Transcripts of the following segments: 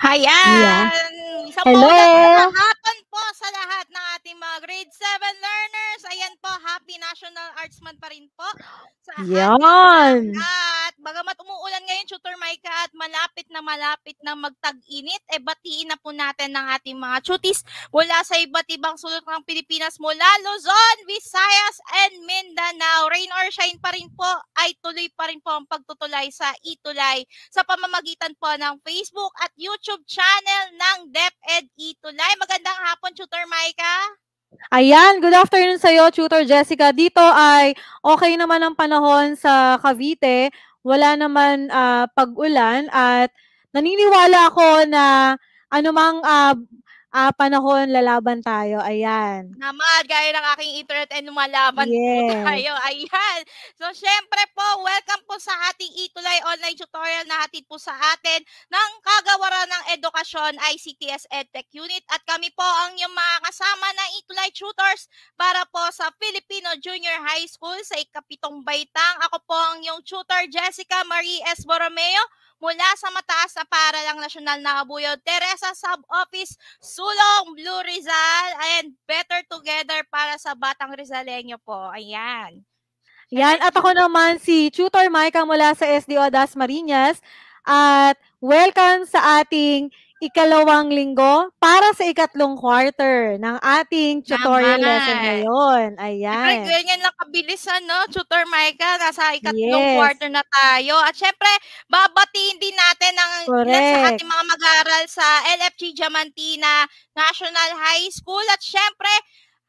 Yeah. Hayan! Isang Hello! magandang hapon po sa lahat ng ating mga grade 7 learners. Ayan po, Happy National Arts Month pa rin po sa ating Yan! lahat. Bagamat umuulan ngayon, Tutor Micah, at malapit na magtag-init, batiin na po natin ng ating mga chutis mula sa iba't ibang sulok ng Pilipinas, mula Luzon, Visayas, and Mindanao. Rain or shine pa rin po, ay tuloy pa rin po ang pagtutulay sa Itulay sa pamamagitan po ng Facebook at YouTube channel ng DepEd Itulay. Magandang hapon, Tutor Micah. Ayan, good afternoon sa iyo, Tutor Jessica. Dito ay okay naman ang panahon sa Cavite. Wala naman pag-ulan at naniniwala ako na anumang panahon lalaban tayo. Ayan. Naman, gaya ng aking internet ay lumalaban po Yes. tayo. Ayan. So, syempre po, welcome po sa ating Itulay online tutorial na hatid po sa atin ng Kagawaran ng Edukasyon ICTS EdTech Unit. At kami po ang yung mga kasama ng Itulay Tutors para po sa Filipino Junior High School sa ikapitong baitang. Ako po ang yung tutor Jessica Marie S. Borromeo mula sa mataas na paralang nasyonal na Abuyod, Teresa Sub-Office, Sulong, Blue Rizal, and Better Together para sa Batang Rizaleño po. Ayan. Yan, at ako naman si Tutor Micah mula sa SDO Dasmariñas at welcome sa ating ikalawang linggo para sa ikatlong quarter ng ating tutorial lesson ngayon. Siyempre, Ayan. ganyan lang kabilis, Tutor Micah, nasa ikatlong Yes. quarter na tayo. At syempre, babatiin din natin ang ilan sa ating mga mag-aaral sa LFG Diamantina National High School. At syempre,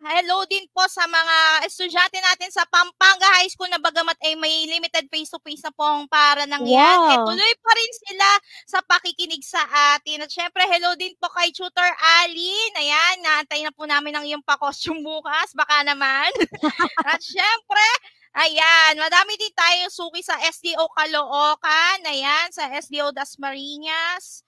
hello din po sa mga estudyante natin sa Pampanga High School na bagamat ay may limited face-to-face na pong para ng yan. Tuloy pa rin sila sa pakikinig sa atin. At syempre, hello din po kay Tutor Alin. Ayan, naantay na po namin ang iyong pa-costume bukas. Baka naman. At syempre, ayan, madami din tayo suki sa SDO Caloocan. Ayan, sa SDO Dasmariñas.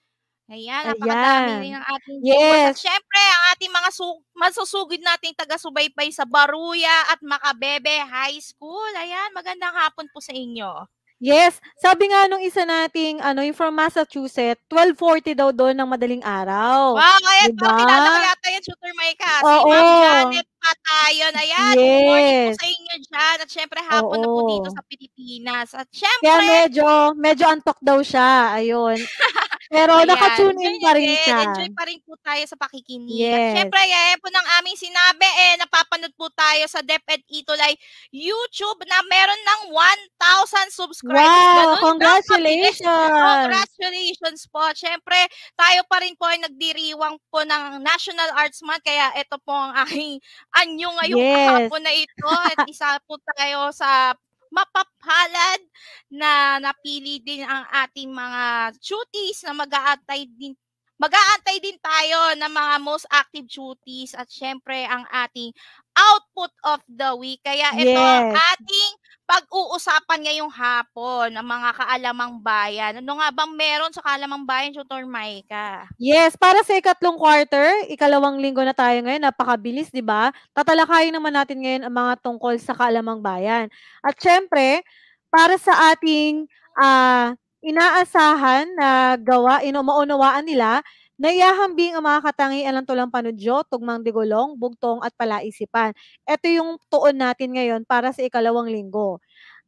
Ayan, napakadami rin ang ating tutors. At syempre, ang ating mga masusugid nating taga-subaybay sa Baruya at Macabebe High School. Ayan, magandang hapon po sa inyo. Yes, sabi nga nung isa nating yung from Massachusetts, 12:40 daw doon ng madaling araw. Wow, ayan po, kilala ko yata yung Tutor Micah. Si Oo. Ma'am Janet Patayon. Ayan, Yes. good morning po sa inyo dyan. At syempre, hapon na po dito sa Pilipinas. At syempre, kaya medyo antok daw siya. Ayun. Pero naka-tune in pa rin siya. Enjoy pa rin po tayo sa pakikinig. Yes. At syempre, gaya po ng aming sinabi, napapanood po tayo sa DepEd Itulay YouTube na meron ng 1,000 subscribers. Wow, Ganun congratulations! Congratulations po. Syempre, tayo pa rin po ay nagdiriwang po ng National Arts Month. Kaya ito po ang aking anyo ngayong hapon na ito. At isa po tayo sa mapapalad na napili din ang ating mga duties na mag-aantay din tayo ng mga most active duties at syempre ang ating output of the week. Kaya ito ang ating pag-uusapan ngayong hapon ng mga kaalamang bayan. Ano nga bang meron sa kaalamang bayan, Tutor Micah? Yes, para sa ikatlong quarter, ikalawang linggo na tayo ngayon, napakabilis, di ba? Tatalakayin naman natin ngayon ang mga tungkol sa kaalamang bayan. At syempre, para sa ating inaasahan na gawa, maunawaan nila, na iahambing ang mga katangian ng tulang panudyo, tugmang digulong, bugtong at palaisipan. Ito yung tuon natin ngayon para sa ikalawang linggo.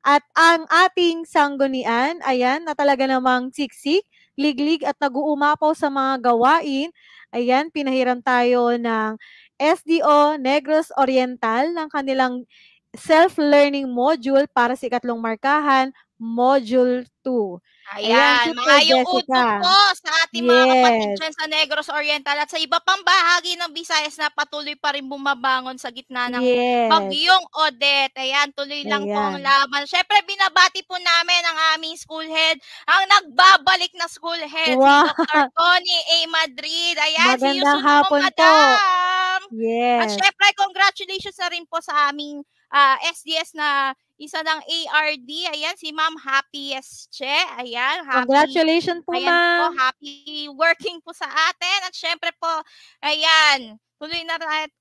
At ang ating sanggunian, ayan, na talaga namang siksik, liglig at nag-uumapaw sa mga gawain. Ayan, pinahiram tayo ng SDO Negros Oriental ng kanilang self-learning module para sa ikatlong markahan, Module 2. Ayan, maayong uto po sa ating mga kapatid dyan sa Negros Oriental at sa iba pang bahagi ng Visayas na patuloy pa rin bumabangon sa gitna ng bagyong Odette. Ayan, tuloy lang po ang laban. Syempre, binabati po namin ang aming school head, ang nagbabalik na school head, si Dr. Tony A. Madrid. Ayan, see you soon po, madam. Yes. At syempre, congratulations na rin po sa aming SDS na isa ng ARD. Ayan, si Ma'am Happy Esche. Ayan, congratulations po, ma'am. Po, happy working po sa atin. At syempre po, ayan, tuloy na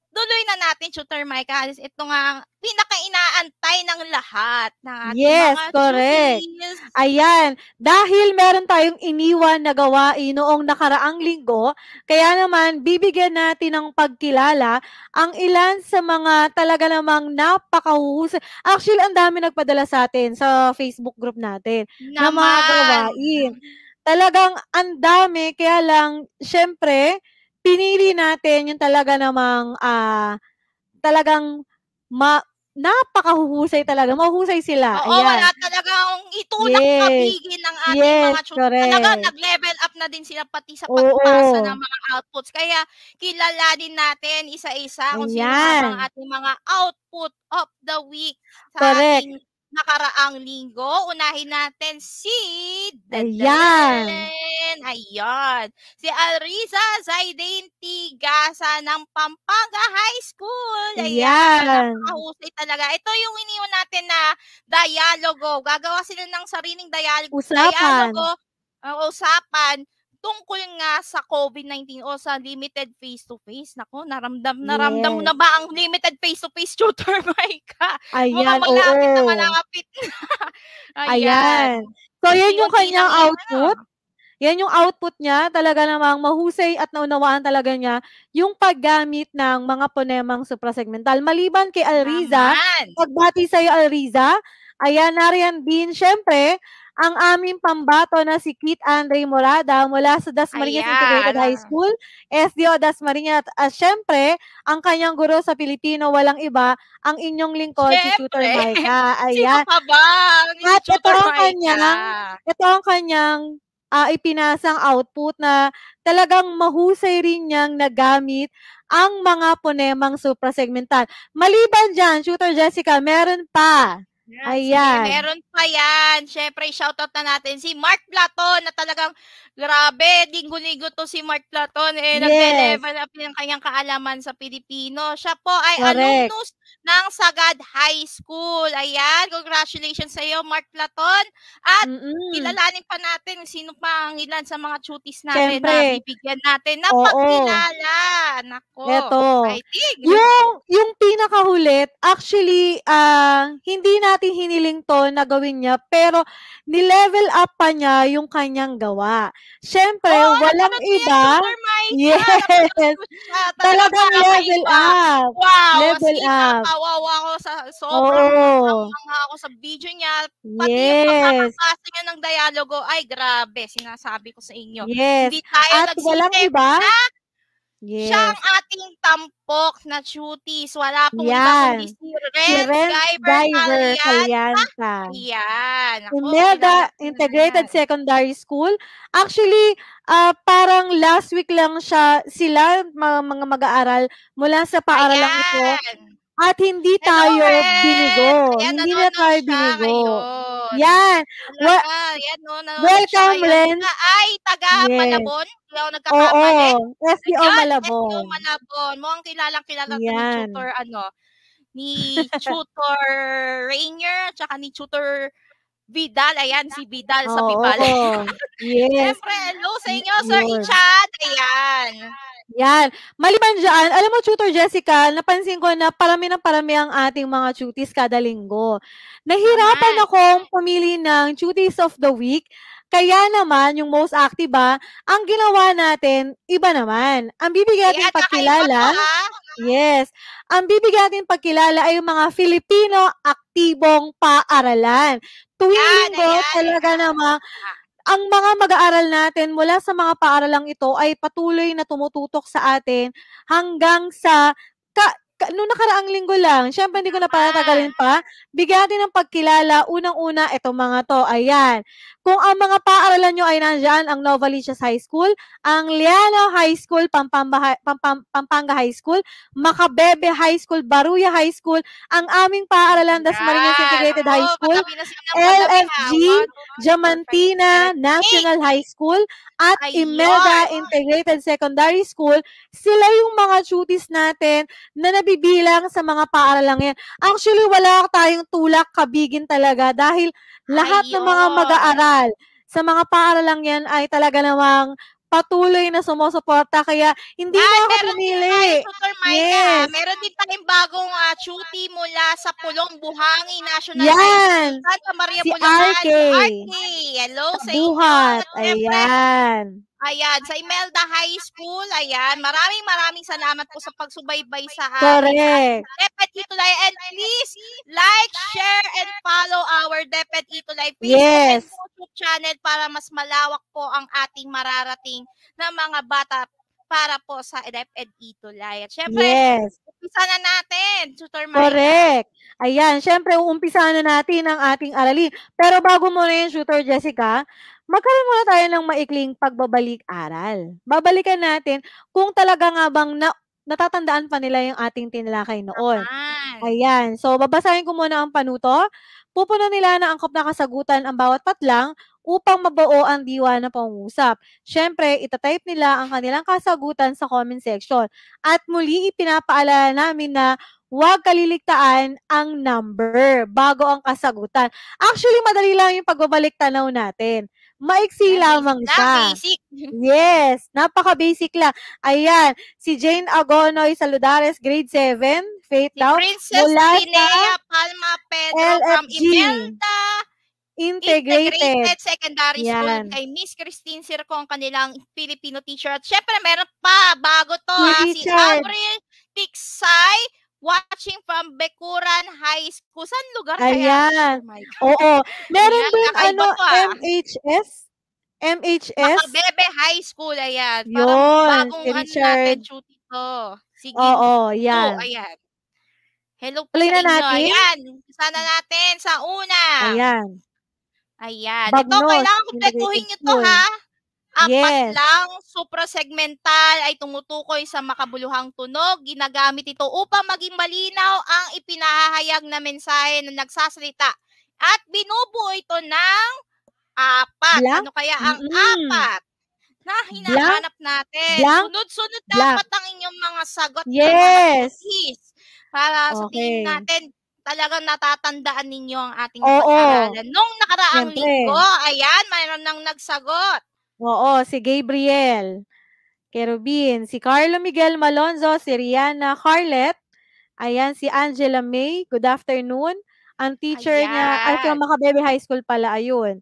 tuloy na natin, Tutor Micah. Ito nga ang pinaka-inaantay ng lahat ng ating Yes, mga correct. chutis. Ayan, dahil meron tayong iniwan na gawain noong nakaraang linggo, kaya naman bibigyan natin ng pagkilala ang ilan sa mga talaga namang napakahuhusay. Actually, ang dami nagpadala sa atin sa Facebook group natin na mga Naman. gawain. Talagang ang dami, kaya lang, syempre, pinili natin yung talaga namang talagang napakahuhusay talaga, mahuhusay sila, Oo, ayan. wala talagang itulak Yes. kabigin ng ating Yes, mga chutis. Talaga correct. nag-level up na din sila pati sa pagpasa ng Oo. mga outputs. Kaya kilalanin natin isa-isa kung sino nga ba ang Ayan. ating mga output of the week sa Correct. ating nakaraang linggo. Unahin natin si Ayan. Ayan. Si Alriza Zaidain Tigasa ng Pampanga High School. Ayan. Ayan. Napakahusay talaga. Ito yung iniwan natin na dialogo. Gagawa sila ng sariling Usapan. usapan tungkol nga sa COVID-19 o sa limited face-to-face. Naku, naramdam mo Yes. na ba ang limited face-to-face, Tutor Micah? Mukhang Ayan, malapit na oo. malapit na. Ayan. Ayan. So, yan yung Unti-unti kanyang lang yan, output. Yan yung output niya, talaga namang mahusay at naunawaan talaga niya yung paggamit ng mga ponemang suprasegmental. Maliban kay Alriza, Naman. pagbati sa'yo Alriza, ayan, nariyan din syempre ang aming pambato na si Kit Andre Morada mula sa Dasmariñas Integrated Ayan. High School, SDO Dasmariñas. At syempre, ang kanyang guro sa Pilipino, walang iba, ang inyong lingkod, si Tutor Syempre. Micah. Sino Ayan. pa ba? Si At Tutor Micah. ito ang kanyang ipinasang output na talagang mahusay rin niyang nagamit ang mga ponemang suprasegmental. Maliban diyan, Tutor Jessica, meron pa. Yan, sige, Ayan. meron pa yan. Syempre, shoutout na natin si Mark Platon na talagang grabe, linggo-linggo to si Mark Platon. Yes. Nag-level up yung kanyang kaalaman sa Pilipino. Siya po ay Correct. alumnus ng Sagad High School. Ayan, congratulations sa iyo, Mark Platon. At kilalanin pa natin sino pa ang ilan sa mga chutis natin Syempre. na bibigyan natin na pagkilala. Nako, Eto. exciting. Yung pinakahulit, actually, hindi natin hiniling to na gawin niya, pero ni-level up pa niya yung kanyang gawa. Syempre, walang iba. Yes. Talagang level up. Wow, Level up. kawawa ako sa sobrang ako sa video niya. Pati yung pagkakabasa niya ng dialogo, ay grabe, sinasabi ko sa inyo. Yes. Hindi tayo At walang iba. Yes. Siya ang ating tampok na chutis. Wala pong iba kundi si Renz Guyver Calianta. Ayan. Imelda Integrated Secondary School. Actually, parang last week lang sila mga mag-aaral mula sa paaralang ito. At hindi tayo binigo. Hindi na tayo binigo. Yan. Welcome, Ren. Ay, taga Malabon. Hindi ako nagkakamali. SDO Malabon. SDO Malabon. Mukhang kilalang-kilala ni Tutor, ni Tutor Rainier, at saka ni Tutor Vidal. Ayan, si Vidal sa Bibal. Yes. Siyempre, hello sa inyo, Sir Ichad. Ayan. Yan. Maliban dyan, alam mo, Tutor Jessica, napansin ko na parami ang ating mga chutis kada linggo. Nahirapan akong pumili ng chutis of the week. Kaya naman, yung most active ang ginawa natin, iba naman. Ang bibigyan natin pagkilala, ang bibigyan natin pagkilala ay yung mga Filipino aktibong paaralan. Tuwing linggo, talaga naman, ang mga mag-aaral natin mula sa mga paaralang ito ay patuloy na tumututok sa atin hanggang sa noong nakaraang linggo lang. Siyempre, hindi ko na patatagalin pa. Bigyan natin ng pagkilala. Unang-una, itong mga to. Ayan. Kung ang mga paaralan nyo ay nandyan, ang Novaliches High School, ang Liano High School, Pampanga High School, Macabebe High School, Baruya High School, ang aming paaralan, Dasmariñas Integrated High School, LFG, Diamantina National High School, at Imelda Integrated Secondary School, sila yung mga chutis natin na nabibilang sa mga paaralang yan. Actually, wala tayong tulak kabigin talaga dahil lahat ng mga mag-aaral sa mga paaralang yan ay talaga namang patuloy na sumusuporta kaya hindi mo ako Meron din tayo, pinili. Tutor Maika. Yes. Meron din tayong bagong cutie mula sa Pulong Buhangin National High School, Yan. Santa Maria, Si Bulacan. RK. Si RK. Hello sa inyo. Kabuhat. At syempre, Ayan. sa Imelda High School, ayan, maraming salamat po sa pagsubaybay sa amin. Correct. DepEd Itulay, and please like, share, and follow our DepEd Itulay Facebook Yes. and YouTube channel para mas malawak po ang ating mararating na mga bata para po sa DepEd Itulay. At syempre, yes. umpisa na natin, Tutor Maika. Correct. Ayan, syempre, uumpisahan na natin ang ating aralin. Pero bago muna yun, Tutor Jessica, magkaroon muna tayo ng maikling pagbabalik-aral. Babalikan natin kung talaga nga bang natatandaan pa nila yung ating tinalakay noon. Ayan. So, babasahin ko muna ang panuto. Pupunan nila na angkop na kasagutan ang bawat patlang upang mabuo ang diwa ng pangungusap. Syempre, itatype nila ang kanilang kasagutan sa comment section. At muli, ipinapaalala namin na huwag kaliligtaan ang number bago ang kasagutan. Actually, madali lang yung pagbabalik tanaw natin. Maiksi lamang siya. Basic. Yes, napaka-basic lang. Ayan, si Jane Agonoy Saludares, grade 7, Faith Si daw. Princess Mula Linnea Palma Pedro from LFG. Imelda Integrated Secondary School, Yan. kay Miss Christine Circo, ang kanilang Filipino teacher. At syempre, meron pa, bago to, si Richard. Avril Tiksay, watching from Bekuran High School. Saan lugar kaya? Ayan. Oh my God. Oo. Meron Ayan, din kakaiba to, MHS? MHS? Makabebe High School, ayan. Yun, Parang bagong si ano Richard. natin, duty to. Sige. Oo, yan. Ayan. Hello po Tuloy sa na inyo. natin. Ayan. Sana natin sa una. Ayan. Ayan. Bagnos, Ito, kailangan kumpletuhin nyo to, Integrated ha? Apat Yes. lang, suprasegmental ay tumutukoy sa makabuluhang tunog. Ginagamit ito upang maging malinaw ang ipinahahayag na mensahe na nagsasalita. At binubuo ito ng apat. Blank? Ano kaya ang apat na hinahanap natin? Blank? Sunod-sunod Blank. dapat ang inyong mga sagot. Yes. Para sa tingin Okay. natin, talagang natatandaan ninyo ang ating Oo. pag-aralan. Nung nakaraang Siyempre. linggo, ayan, mayroon nang nagsagot. Oo, si Gabriel Kerubin, si Carlo Miguel Malonzo, si Rihanna Carlet, ayan, si Angela May, good afternoon. Ang teacher niya, ay from Makabebe High School pala, ayun.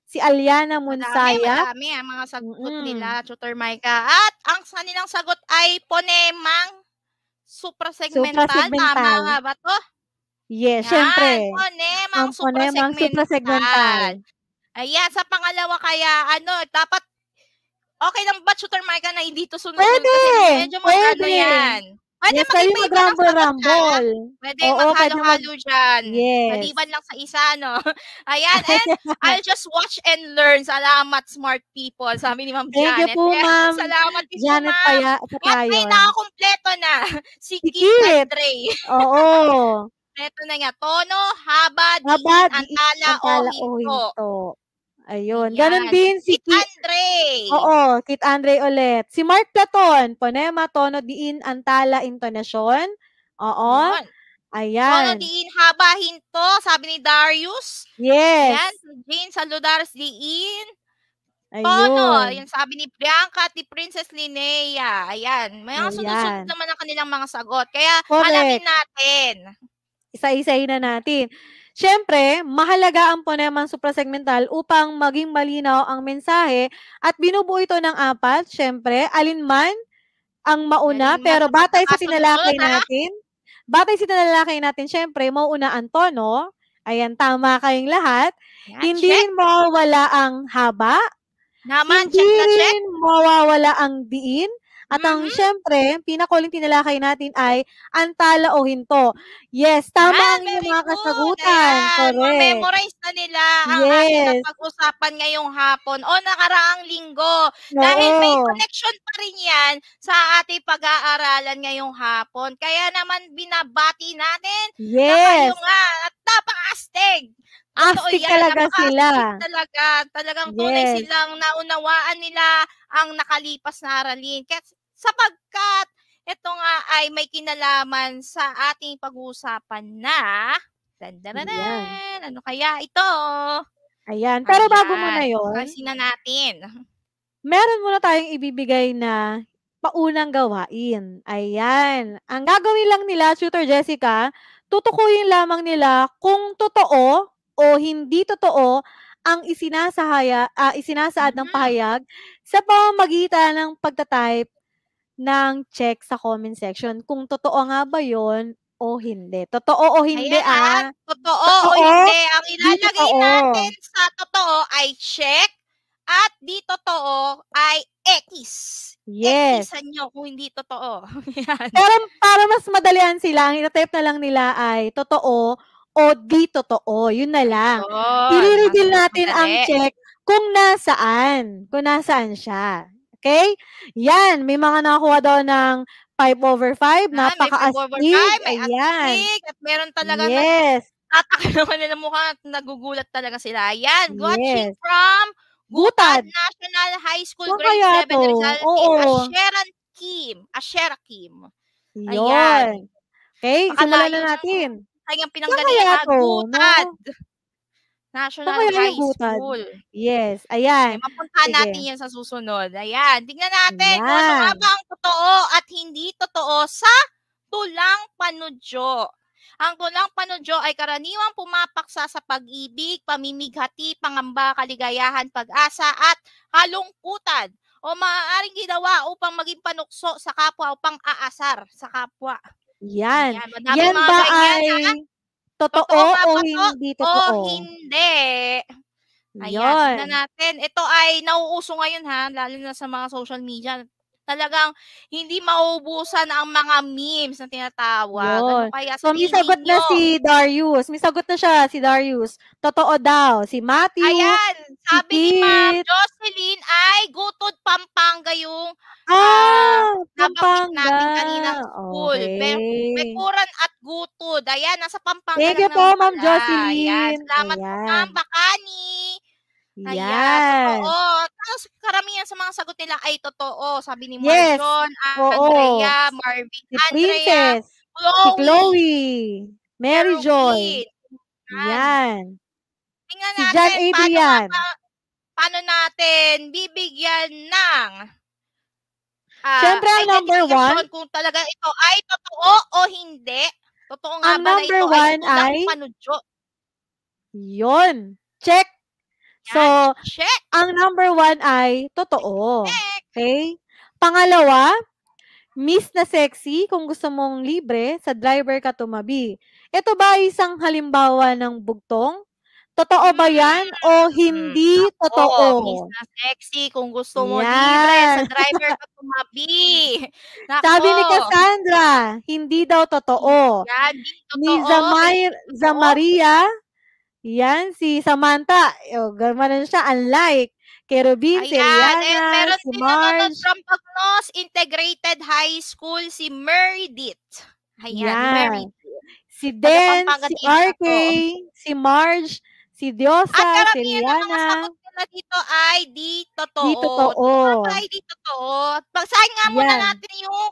Si Aliana Munsaya. Madami ang mga sagot nila, Tutor Maika. At ang kanilang sagot ay ponemang suprasegmental. Tama nga ba to? Yes, Yan, syempre. ponemang Ang ponemang suprasegmental. Ayan, sa pangalawa kaya, dapat, okay lang ba, Tutor Maika, na hindi to sunod-sunod? Pwede! Kasi medyo magano Pwede! yan. Pwede Yes, kayo mag-iba-iba ng sagot, mag-rumble-rumble. Pwede Oo, maghalo-halo dyan. Yes. Maliban lang sa isa, no? Ayan, and I'll just watch and learn. Salamat, smart people. Sabi ni Ma'am Thank you Janet. po, Ma'am. Salamat din po, Janet Ma'am. At may Patayon. nakakompleto na. Si Si Kit Kit. Andre. Oo. Kompleto na nga. Tono, haba, diin, Haba, antala, o hinto. Ayun. Ayan. Ganon din si Kit Andre. Oo, Kit Andre ulit. Si Mark Platon, ponema, tono, diin, antala, intonasyon. Oo. Yun. Ayan. Tono, diin, haba, hinto. Sabi ni Darius. Yes. Ayan. Jane Saludares, diin. Ayun. Tono. Ayan, sabi ni Bianca at ni Princess Linnea. Ayan. May mga sunod-sunod naman ang kanilang mga sagot. Kaya, Correct. alamin natin. Isa-isahin na natin. Siyempre, mahalaga ang ponemang suprasegmental upang maging malinaw ang mensahe at binubuo ito ng apat. Siyempre, alinman ang mauna, Galing mo pero sa batay sa pagkakasunod, tinalakay natin, siyempre, mauna ang tono. Ayan, tama kayong lahat. Yan, Hindi check. rin mawawala ang haba. Naman, Hindi check na check. rin mawawala ang diin. At ang siyempre, pinakuling tinalakay natin ay antala o hinto. Yes, tama ang inyong mga kasagutan. Correct. Ma-memorize na nila ang ating napag-usapan ngayong hapon o nakaraang linggo. Dahil may connection pa rin yan sa ating pag-aaralan ngayong hapon. Kaya naman binabati natin na kayo nga at napaka-astig. Astig talaga sila. Talagang tunay silang naunawaan nila ang nakalipas na aralin. Sapagkat ito nga ay may kinalaman sa ating pag-uusapan na ano kaya ito? Ayan. Pero bago muna yun. Kasi na natin. meron muna tayong ibibigay na paunang gawain. Ayan. Ang gagawin lang nila, Tutor Jessica, tutukuyin lamang nila kung totoo o hindi totoo ang isinasaad ng Mhm. pahayag sa pamamagitan ng pagta-type ng check sa comment section kung totoo nga ba yun o hindi. Totoo o hindi, Ayan, totoo o Totoo, hindi. Ang di ilalagay totoo. natin sa totoo ay check at di totoo ay X. Yes. X-isan nyo kung hindi totoo. Yan. Pero para mas madalian sila, ang ita-type na lang nila ay totoo o di totoo, yun na lang. Ayun, I-re-reveal mas natin ang madali. check kung nasaan siya. Okay? Yan, may mga nakakuha daw ng 5/5, May 5/5, napaka-astig, may ayan. astig, at meron talagang Yes. nagtataka naman nila mukha at nagugulat talaga sila. Ayan, watching Yes. from Gutad Gutad. National High School Saan Grade kaya 7 to? Rizal, si Oo. Ashera Kim. Ayan. Yun. Okay, simulan Napakalayo na ng natin. kanyang Saan kaya pinanggalian, to, 'no? Gutad Saan National kaya yung High Gutad? School. Yes, Okay, ayan. mapuntahan natin Sige. 'yan sa susunod. Ayan, tingnan natin kung ano nga Yan. ba ang totoo at hindi totoo sa tulang panudyo. Ang tulang panudyo ay karaniwang pumapaksa sa pag-ibig, pamimighati, pangamba, kaligayahan, pag-asa at kalungkutan o maaaring ginawa upang maging panukso sa kapwa o pang-aasar sa kapwa. Yan. Ayan, madaming Yan mga ba ganyan, ay totoo totoo nga o ba 'to hindi o totoo? hindi? Ayan, tignan Yun. natin. Ito ay nauuso ngayon lalo na sa mga social media. Talagang hindi mauubusan ang mga memes na tinatawag. Ano Yun. kaya sa So, may tingin sagot na niyo? si Darius. May sagot na siya, si Darius. Totoo daw. Si Matthew, Ayan, si sabi ni Ma'am Pete. Jocelyn ay Gutod, Pampanga yung nabanggit Pampanga. natin kaninang school. Okay. Bekuran at Gutod. Ayan, nasa Pampanga Thank lang you po, naman Ma'am pala. Ayan, Jocelyn. salamat po Ma'am Ayan. Bakani. Ayan, totoo. Yan. Tapos karamihan sa mga sagot nila ay totoo. Sabi ni Yes. Marjon, Oo. Andrea, Marvin, Si Andrea, Princess, si Chloe, Chloe, Mary Joy. Kerubin. Yan. Yan. Tingnan Si John natin Adrian. paano natin bibigyan ng Siyempre ang number 1, identification kung talaga ito ay totoo o hindi. Totoo nga ang ba na number ito ay 1 tulang ay panudyo? yun, check. So, Yan, check. ang number 1 ay totoo. Check. Okay? Pangalawa, Miss na sexy kung gusto mong libre, sa driver ka tumabi. Ito ba ay isang halimbawa ng bugtong? Totoo ba yan o hindi Nako, Miss totoo? na sexy kung gusto mo libre, sa Yan. driver ka tumabi. Sabi ni Nako. Cassandra, hindi daw totoo. Yan, di Ni totoo. Zamaria, yan, si Samantha, gano'n siya, unlike. Kay Rubin, si Ayan, Rihanna, meron si din nanonood Marge. from Bagnos Integrated High School, si Meredith. Ayan, Yan. Meredith. Si Den, Pampanga si din siya RK, to. si Marge, si Diosa, At si karamihan ng mga Rihanna. sagot nila dito ay di totoo. Di totoo. Totoo ba ay di totoo? Pagsahin nga muna Yan. natin yung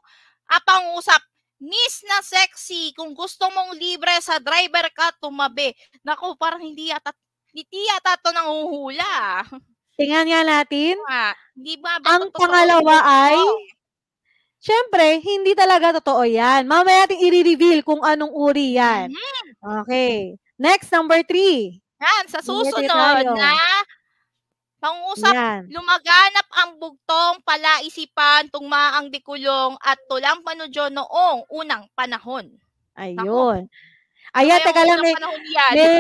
pang-usap. Miss na sexy, kung gusto mong libre, sa driver ka tumabi. Naku, parang hindi yata to nanguhula. Tingnan nga natin. Hindi ba Ang totoo? pangalawa ay, syempre, hindi talaga totoo yan. Mamaya natin i-reveal kung anong uri yan. Okay. Next, number 3. Yan, sa susunod na pang-usap, lumaganap ang bugtong, palaisipan, tungmaang dikulong at tulang panudyo noong unang panahon. Ayun. Ayan, teka lang, may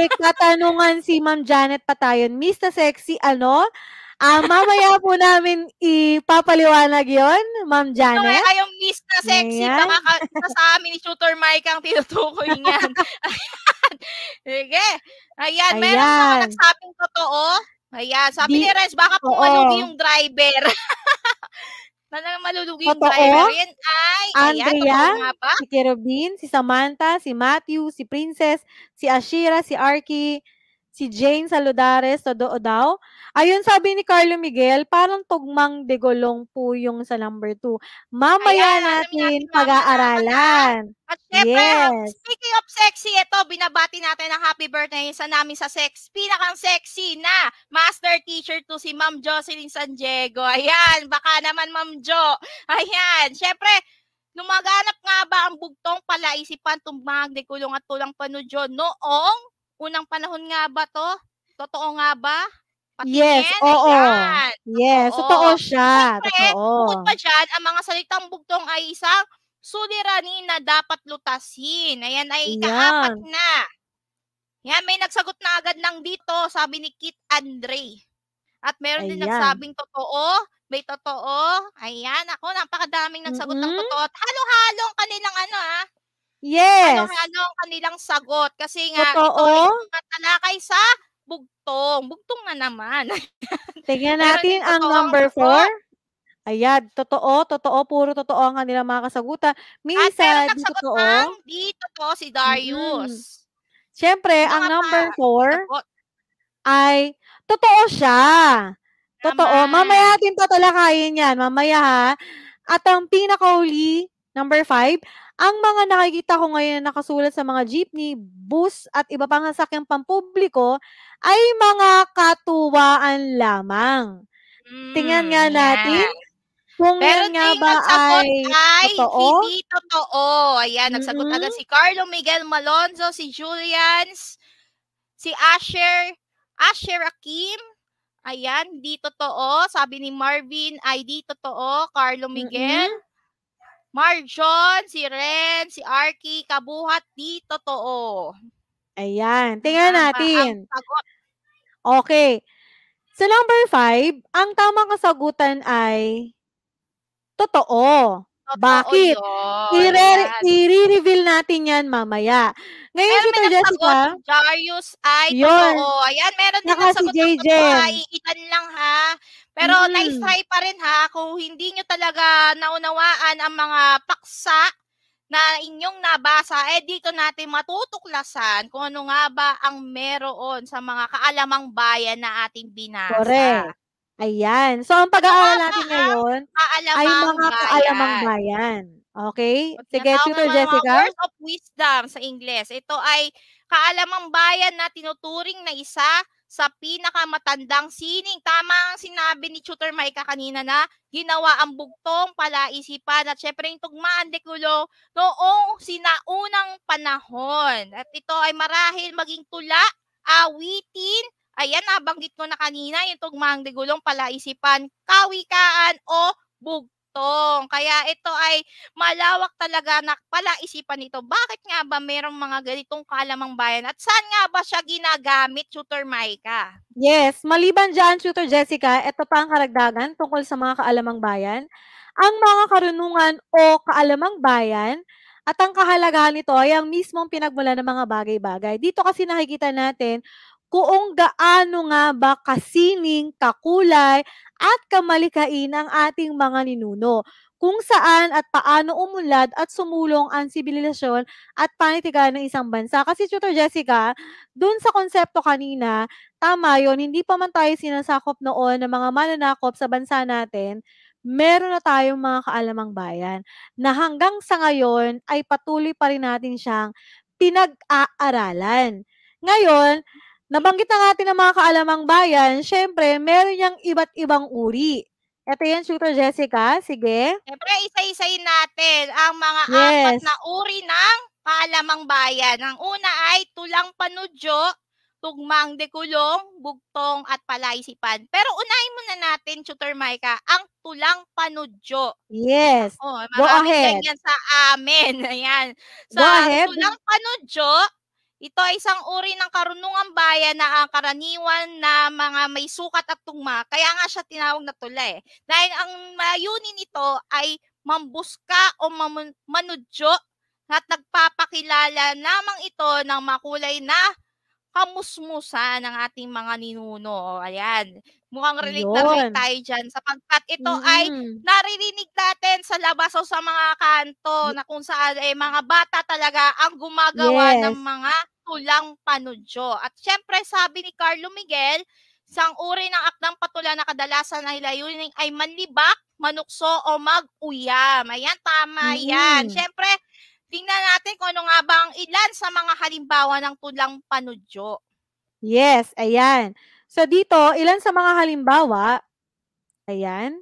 katanungan si Ma'am Janet Patayon. Miss na sexy, ano? Mamaya po namin ipapaliwanag yon, Ma'am Janet. Ito kayong Miss na sexy, baka sa amin ni Tutor Mike ang tinutukoy niyan. Sige. Ayan, meron mga nagsabing totoo. Ayan, sabi ni Rez, baka po malugi yung driver. Malulugi yung driver. Yan ay, Andrea, nga ba? si Kerubin, si Samantha, si Matthew, si Princess, si Ashira, si Arky, si si Jane Saludares, totoo daw. Ayun, sabi ni Carlo Miguel, parang tugmang degolong po yung sa number 2. Mamaya Ayan, alamin natin natin mamaya pag-aaralan. At syempre, Yes. speaking of sexy, ito, binabati natin ang happy birthday sa namin sa pinakang sexy na master teacher to si Ma'am Jocelyn San Diego. Ayan, baka naman Ma'am Jo. Ayan, syempre, lumaganap nga ba ang bugtong palaisipan, tumbang, dekulong at tulang panudyo noong unang panahon nga ba to? Totoo nga ba? Yes, Patingin, oo. ayan. Yes, totoo Totoo. siya, Siyempre, bukod totoo. pa dyan, ang mga salitang bugtong ay isang suliranin na dapat lutasin. Ayan ay ikaapat Yan. na. Yan, may nagsagot na agad ng dito, sabi ni Kit Andre. At meron din Ayan. nagsabing totoo, may totoo. Ayan, ako, napakadaming nagsagot ng Mm. totoo. At halo-halo ang kanilang Yes. halo-halo ang kanilang sagot. Kasi nga, ito ay Totoo. tumatalakay sa bugtong. Bugtong na naman. Tingnan Meron natin din ang totoong number 4. sagot. Ayan, totoo, puro totoo ang kanilang mga kasagutan. May At meron isa di nagsagot ng totoo. di totoo si Darius. Siyempre, ang Mga number 4 sagot. ay totoo siya. Totoo. Mamaya Tama. natin tatalakayin yan. Mamaya ha. At ang pinakahuli, number 5, ang mga nakikita ko ngayon na nakasulat sa mga jeepney, bus at iba pang sasakyang pampubliko ay mga katuwaan lamang. Tingnan nga natin Yan. kung Meron yan nga ding ba nagsagot ay ay totoo. hindi totoo. Ayan, nagsagot agad si Carlo Miguel Malonzo, si Julians, si Asher Akim. Ayan, di totoo. Sabi ni Marvin ay di totoo. Carlo Miguel. Marjon, si Ren, si Arky, Kabuhat, di totoo. Ayan, tingnan natin. Ang sagot. Okay. Sa number 5, ang tamang kasagutan ay totoo. Bakit? I-re-reveal natin yan mamaya. Ngayon, Meron Sister Jessica. Si Darius ay totoo. Ayan, meron din nagsagot ng totoo ay ilan lang ha. Pero nice try pa rin ha. Kung hindi nyo talaga naunawaan ang mga paksa na inyong nabasa, dito natin matutuklasan kung ano nga ba ang meron sa mga kaalamang bayan na ating binasa. Correct. Ayan. So, ang pag-aaral natin ngayon ay mga kaalamang bayan. Okay? Sige, Tutor Jessica. Words of wisdom sa Ingles. Ito ay kaalamang bayan na tinuturing na isa sa pinakamatandang sining. Tama ang sinabi ni Tutor Maika kanina na ginawa ang bugtong, palaisipan, at syempre yung tugmaan dekulong noong sinaunang panahon. At ito ay marahil maging tula, awitin, ayan, nabanggit ko na kanina, yung tugmaang digulong, palaisipan, kawikaan, o bugtong. Kaya ito ay malawak talaga na palaisipan nito. Bakit nga ba mayroong mga ganitong kaalamang bayan? At saan nga ba siya ginagamit, Tutor Maika? Yes, maliban dyan, Tutor Jessica, ito pa ang karagdagan tungkol sa mga kaalamang bayan. Ang mga karunungan o kaalamang bayan at ang kahalagahan nito ay ang mismong pinagmulan ng mga bagay-bagay. Dito kasi nakikita natin kung gaano nga ba kasining, kakulay, at kamalikain ang ating mga ninuno. Kung saan at paano umunlad at sumulong ang sibilisasyon at panitikan ng isang bansa. Kasi Tutor Jessica, dun sa konsepto kanina, tama yun, hindi pa man tayo sinasakop noon ng mga mananakop sa bansa natin, meron na tayong mga kaalamang bayan na hanggang sa ngayon ay patuloy pa rin natin siyang pinag-aaralan. Ngayon, nabanggit na natin ang mga kaalamang bayan, syempre, meron niyang iba't ibang uri. Ito yan, Tutor Jessica. Sige. Syempre, isa-isayin natin ang mga apat na uri ng kaalamang bayan. Ang una ay tulang panudyo, tugmang dekulong, bugtong, at palaisipan. Pero unahin muna natin, Tutor Maika, ang tulang panudyo. Yes. Go ahead. Ganyan sa amin. Ayan. Go ahead. Tulang panudyo, ito ay isang uri ng karunungang bayan na ang karaniwan na mga may sukat at tugma. Kaya nga siya tinawag na tula eh. Dahil ang layunin nito ay mambuska o manudyo at nagpapakilala lamang ito ng makulay na kamusmusan ng ating mga ninuno. Ayan. Mukhang relate na relate tayo dyan sapagkat ito ay naririnig natin sa labas o sa mga kanto na kung saan mga bata talaga ang gumagawa ng mga tulang panudyo. At syempre, sabi ni Carlo Miguel, isang uri ng akdang patulan na kadalasan ay layunin ay manlibak, manukso o mag-uyam. Ayan, tama yan. Syempre, tingnan natin kung ano nga ba ang ilan sa mga halimbawa ng tulang panudyo. Yes, ayan. So dito, ilan sa mga halimbawa, ayan,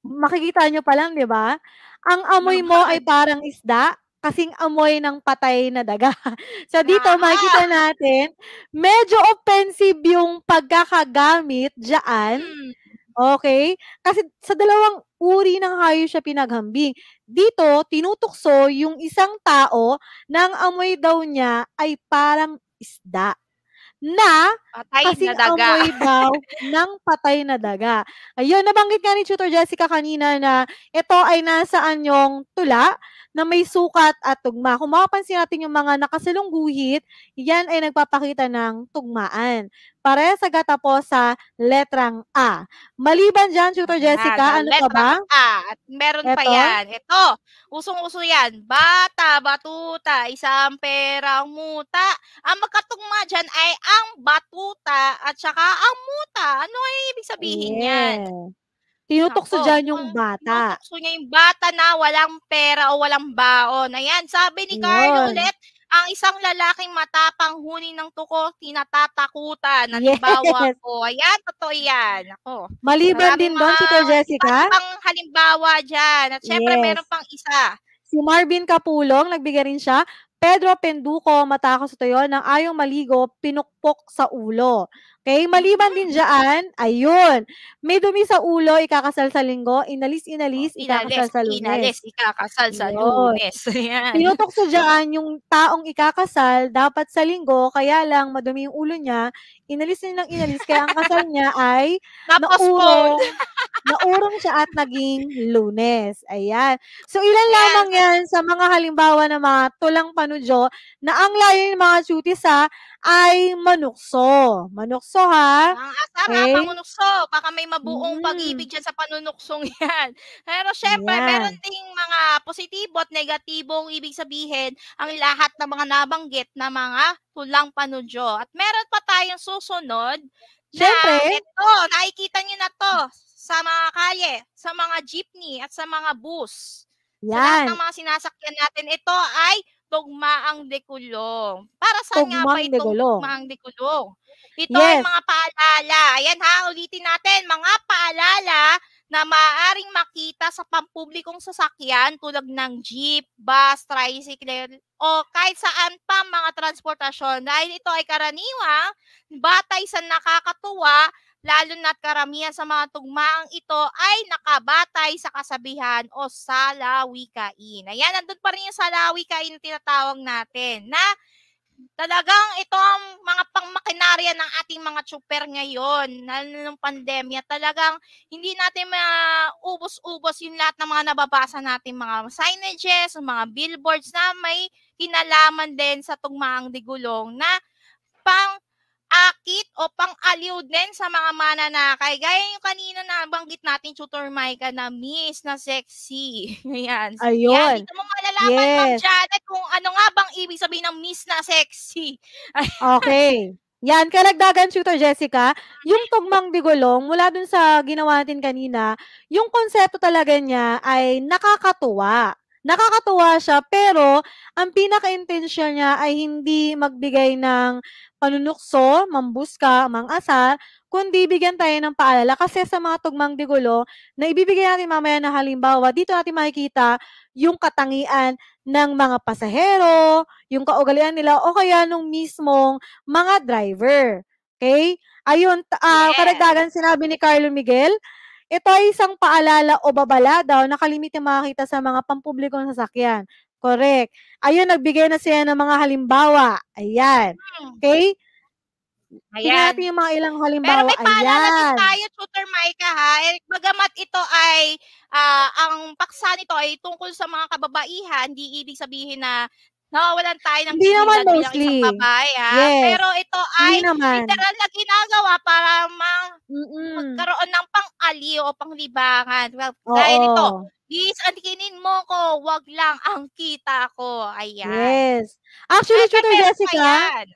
makikita nyo pa lang, di ba? Ang amoy mo ay parang isda, kasing amoy ng patay na daga. So dito, makikita natin, medyo offensive yung pagkakagamit dyan. Okay? Kasi sa dalawang uri ng hayop siya pinaghambing. Dito, tinutukso yung isang tao na ang amoy daw niya ay parang isda na Patay kasing na daga. amoy daw ng patay na daga. Ayun, nabanggit nga ni Tutor Jessica kanina na ito ay nasa anyong tula na may sukat at tugma. Kung mapapansin natin yung mga nakasalong guhit, yan ay nagpapakita ng tugmaan. Parehas agad tapos sa letrang A. Maliban dyan, Tutor Jessica, ano pa ba? A. At meron pa yan. Ito, usong-uso yan. Bata, batuta, isang perang muta. Ang magkatugma dyan ay ang batuta at saka ang muta. Ano ay ibig sabihin yan? Tinutukso dyan yung bata. Tinutukso niya yung bata na walang pera o walang baon. Ayan, sabi ni Carlo ulit, ang isang lalaking matapang hunin ng tuko, tinatatakutan. Halimbawa ko. Ayan, totoo yan. Ako. Maliban din doon, Tutor Jessica. Ibang halimbawa dyan. At syempre, meron pang isa. Si Marvin Capulong, nagbigay rin siya. Pedro Penduko, matakaw sa tuyo, nang ayong maligo, pinukpok sa ulo. Okay, maliban din dyan, ayun, may dumi sa ulo, ikakasal sa linggo, inalis, ikakasal sa lunes. Inalis, ikakasal sa lunes. Tinutokso dyan yung taong ikakasal, dapat sa linggo, kaya lang madumi yung ulo niya, inalis, kaya ang kasal niya ay naurong siya at naging lunes. Ayan. So, ilan lamang yan sa mga halimbawa ng mga tulang panudyo na ang layo ng mga chutis ay manukso. Manukso ha. Ang asar manunukso. Baka may mabuong pag-ibig dyan sa panunuksong yan. Pero syempre, meron ding mga positibo at negatibong ibig sabihin ang lahat ng mga nabanggit na mga tulang panudyo. At meron pa tayong susunod na ito, nakikita nyo na to sa mga kalye, sa mga jeepney at sa mga bus. Sa lahat ng mga sinasakyan natin, ito ay tugmaang dekulong. Para saan nga ba itong tugmaang dekulong? Ito ay mga paalala. Ayan ha, ulitin natin. Mga paalala na maaaring makita sa pampublikong sasakyan tulad ng jeep, bus, tricycle, o kahit saan pa mga transportasyon. Dahil ito ay karaniwang batay sa nakakatuwa, lalo na't karamihan sa mga tugmaang ito ay nakabatay sa kasabihan o salawikain. Ayan, nandun pa rin yung salawikain na tinatawag natin na talagang ito ang mga pangmakinarya ng ating mga tsuper ngayon, lalo ng pandemya. Talagang hindi natin maubos-ubos yung lahat ng mga nababasa natin, mga signages, mga billboards na may kinalaman din sa tugmaang digulong na pang-akit o pang-aliw din sa mga mananakay. Gaya yung kanina na banggit natin, Tutor Micah, na Miss na sexy. Ayan. Ayun. Yan, dito mo malalaman, Ma'am Janet, kung ano nga bang ibig sabihin ng Miss na sexy. Okay. Yan, karagdagan, Tutor Jessica, yung tugmang digulong, mula dun sa ginawa natin kanina, yung konsepto talaga niya ay nakakatuwa. Nakakatuwa siya, pero ang pinaka-intensyon niya ay hindi magbigay ng panunukso, mambuska, mang-asar, kundi bigyan tayo ng paalala. Kasi sa mga tugmang digulo, na ibibigay natin mamaya na halimbawa, dito natin makikita yung katangian ng mga pasahero, yung kaugalian nila, o kaya nung mismong mga driver. Okay? Ayun, karagdagan sinabi ni Carlo Miguel, ito ay isang paalala o babala daw na kalimiting makakita sa mga pampublikong sasakyan. Correct. Ayun, nagbigay na siya ng mga halimbawa. Ayan. Okay? Tingnan natin yung mga ilang halimbawa. Pero may paalala din tayo, Tutor Micah, ha? Bagamat ito ay, ang paksa nito ay tungkol sa mga kababaihan, hindi ibig sabihin na nawawalan tayo ng dignidad bilang isang babae, ha? Pero ito ay literal na ginagawa para magkaroon ng pang-aliw o panglibangan. Dahil ito, Please angkinin mo ko, wag lang ang kita ko. Ayan. Yes. Actually, Siyempre meron pa yan.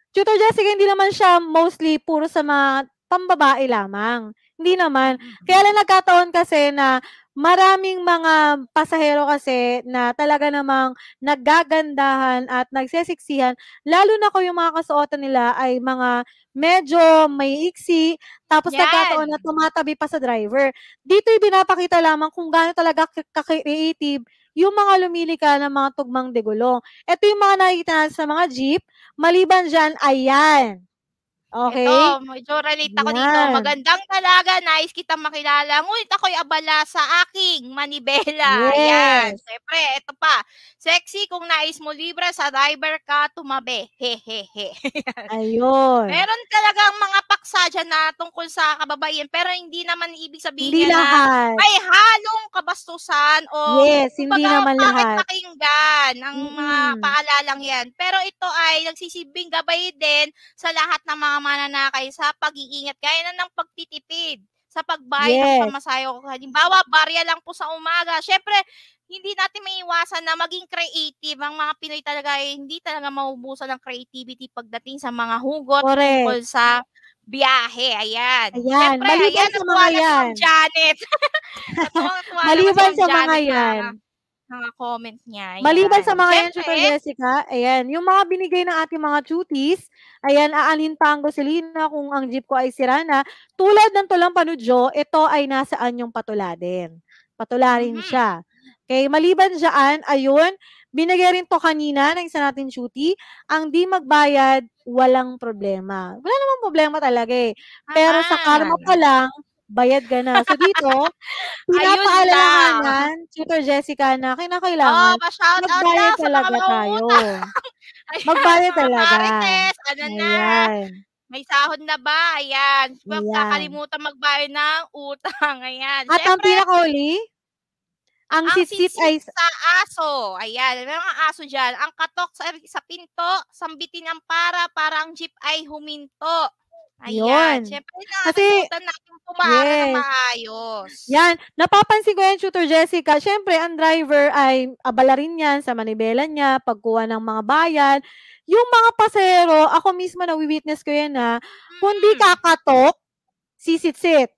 Tutor Jessica, hindi naman siya mostly puro sa mga pambabae lamang. Hindi naman. Kaya lang nagkataon kasi na maraming mga pasahero kasi na talaga namang naggagandahan at nagsesiksihan, lalo na kung yung mga kasuotan nila ay mga medyo may iksi, tapos nagkataon na Yan. tumatabi pa sa driver. Dito'y pinapakita lamang kung gaano talaga ka-creative yung mga lumilika ng mga tugmang degulong. Ito yung mga nakikita natin sa mga jeep, maliban diyan, ayan. Okay? Ito, medyo relate ako dito. Yan. Magandang dalaga, nais kitang makilala, ngunit ako'y abala sa aking manibela. Yan. Yes. Siyempre, ito pa. Sexy kung nais mo libre, sa driver ka tumabi. Hehehe. Ayun. Meron talagang mga paksa diyan na tungkol sa kababaihan, pero hindi naman ibig sabihin Hindi niya na lahat. may halong kabastusan o Yes, hindi kumbaga naman bakit lahat. pakinggan ang mga Mm. paalalang 'yan. Pero ito ay nagsisilbing gabay din sa lahat ng mga mananakay sa pag-iingat gaya na ng pagtitipid sa pagbayad ng Yes. pamasahe ko. Halimbawa, barya lang po sa umaga. Siyempre, hindi natin maiiwasan na maging creative. Ang mga Pinoy talaga ay hindi talaga mauubusan ng creativity pagdating sa mga hugot Correct. tungkol sa biyahe. Ayan. Ayan, Siyempre, maliban ayan, sa natuwa mga na si Ma'am yan. Janet. Natuwang-tuwa naman si Maliban Ma'am sa mga Janet sa yan. mga comment niya. Maliban sa Ayan. mga yan, Siyempre, Tutor Jessica, ayan, yung mga binigay ng ating mga cuties, ayan, aanhin pa ang gasolina kung ang jeep ko ay sira na. Tulad ng tulang panudyo, ito ay nasaan yung patularin. Patularin siya. Okay, maliban dyan, ayun, binigay rin to kanina ng isa natin cutie, ang di magbayad, walang problema. Wala namang problema talaga eh. Pero sa karma pa naman. lang, bayad ka na. So dito, Ayun lang. pinapaalalahanan, Tutor Jessica, na Oo, kinakailangan pa-shoutout lang magbayad sa mga talaga tayo. mangungutang. Ayan, Magbayad mga talaga. marites, ano na, Ayan. may sahod na ba? Ayan, huwag Ayan. kakalimutan magbayad ng utang. Ayan, At ang siyempre, pinakauli, ang ang sitsit sitsit ay sa aso. Ayan, may mga aso diyan. Ang katok sa pinto, sambitin ang para ang jeep ay huminto. Ayan, yun. siyempre Kasi nakakalimutan natin pumara ng yes. maayos. Yan, napapansin ko yan, Tutor Jessica. Siyempre, ang driver ay abala rin yan sa manibela niya, pagkuha ng mga bayad. Yung mga pasahero, ako mismo nawi-witness ko yan ha, kundi kakatok, sisit-sit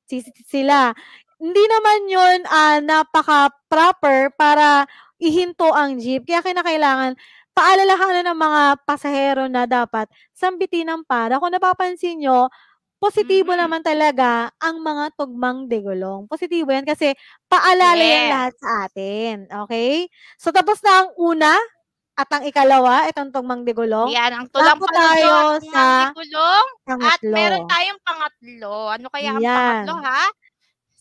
sila. Hindi naman yun napaka-proper para ihinto ang jeep. Kaya kinakailangan paalalahanan ng mga pasahero na dapat sambitin ang para. Kung napapansin nyo, positibo naman talaga ang mga tugmang degulong. Positibo yan kasi paalala yan Yes. lahat sa atin. Okay? So, tapos na ang una at ang ikalawa, itong tugmang degulong. Ayan, ang tulang Dako panudyo tayo at sa tumang digulong at meron pangatlo. tayong pangatlo. Ano kaya ang pangatlo, Yan. ha?